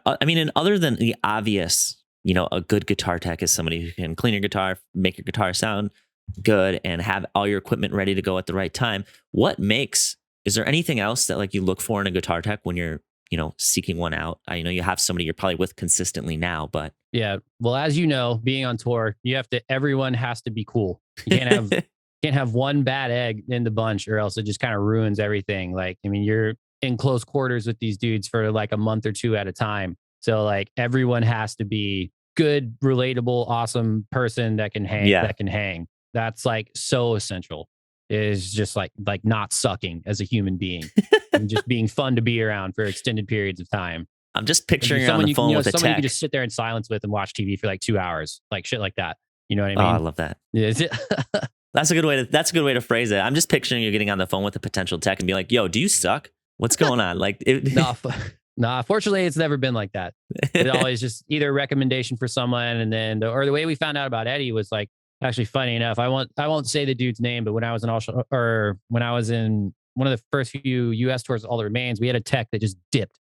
I mean, and other than the obvious, a good guitar tech is somebody who can clean your guitar, make your guitar sound good, and have all your equipment ready to go at the right time. Is there anything else that like you look for in a guitar tech when you're, seeking one out? I know you have somebody you're probably with consistently now, but Yeah. Well, as you know, being on tour, everyone has to be cool. You can't have one bad egg in the bunch or else it just kind of ruins everything. Like, I mean, you're in close quarters with these dudes for like a month or two at a time. So like everyone has to be good, relatable, awesome person that can yeah. hang. That's like so essential. Is just like not sucking as a human being and just being fun to be around for extended periods of time. I'm just Like you're picturing you on someone the phone with a someone you can tech. just sit there in silence with and watch TV for like 2 hours, like shit like that. You know what I Oh, I mean? love that. Yeah. That's a good way to phrase it. I'm just picturing you getting on the phone with a potential tech and be like, "Yo, do you suck? What's going on?" Like, No, nah, fortunately, it's never been like that. It's always just either a recommendation for someone, and then or the way we found out about Eddie was like actually funny enough. I won't say the dude's name, but when I was when I was in one of the first few U.S. tours, All That Remains, we had a tech that just dipped.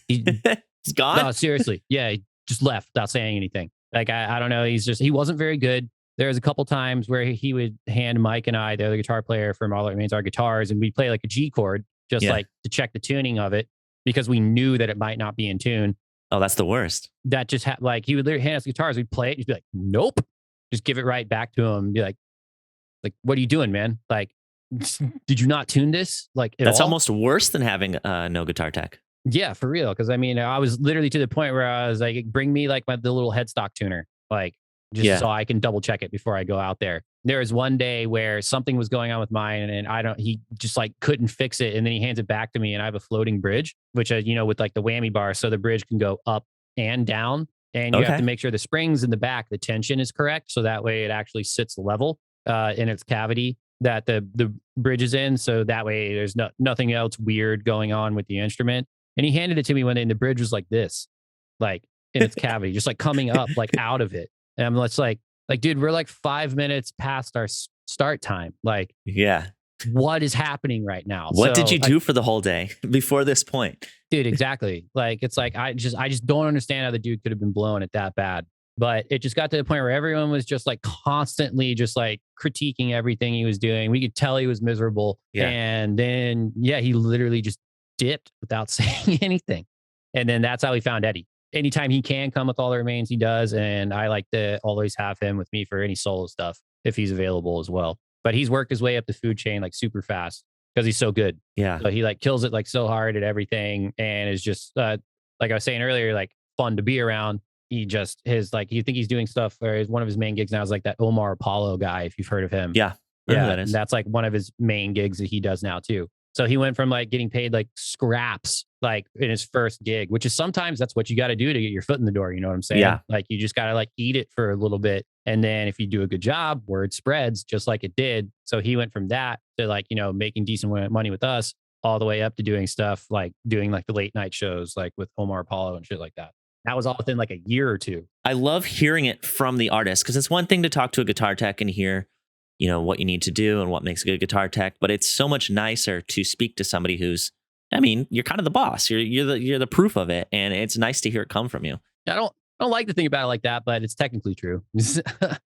He, it's gone. no, seriously, yeah, he just left without saying anything. Like I don't know, he wasn't very good. There was a couple times where he would hand Mike and I, the other guitar player from All That Remains, our guitars, and we'd play like a G chord, just Yeah. like to check the tuning of it because we knew that it might not be in tune. Oh, that's the worst. That just like he would literally hand us guitars, we'd play it, he'd be like, "Nope," just give it right back to him, be like, "What are you doing, man? Like, did you not tune this? Like, at That's all?" almost worse than having no guitar tech. Yeah, for real. Because I mean, I was literally to the point where I was like, "Bring me like the little headstock tuner, like just Yeah. so I can double check it before I go out there." There was one day where something was going on with mine, and he just like couldn't fix it, and then he hands it back to me, and I have a floating bridge, which with like the whammy bar, so the bridge can go up and down, and you have to Okay. make sure the springs in the back, the tension is correct, so that way it actually sits level in its cavity that the bridge is in, so that way there's nothing else weird going on with the instrument. And he handed it to me one day, and the bridge was like this, like in its cavity, just like coming up, like out of it. And I'm just like, dude, we're like 5 minutes past our start time. Like, Yeah. what is happening right now? What did So, you do for the whole day before this point? dude, exactly. Like, it's like I just don't understand how the dude could have been blowing it that bad. But it just got to the point where everyone was just like constantly just like critiquing everything he was doing. We could tell he was miserable. Yeah. And then, yeah, he literally just dipped without saying anything. And then that's how we found Eddie. Anytime he can come with All That Remains, he does. And I like to always have him with me for any solo stuff if he's available as well. But he's worked his way up the food chain like super fast because he's so good. Yeah. So he like kills it like so hard at everything and is just like I was saying earlier, like fun to be around. He just you think he's doing stuff or one of his main gigs now is like that Omar Apollo guy, if you've heard of him. Yeah. I know who Yeah. that is. And that's like one of his main gigs that he does now too. So he went from like getting paid like scraps like in his first gig, which is sometimes that's what you got to do to get your foot in the door. You know what I'm saying? Yeah. Like you just got to like eat it for a little bit. And then if you do a good job, word spreads just like it did. So he went from that to like, making decent money with us all the way up to doing stuff like doing like the late night shows, like with Omar Apollo and shit like that. That was all within like a year or two. I love hearing it from the artist because it's one thing to talk to a guitar tech and hear, what you need to do and what makes a good guitar tech, but it's so much nicer to speak to somebody who's, I mean, you're kind of the boss. You're the proof of it, and it's nice to hear it come from you. I don't like to think about it like that, but it's technically true.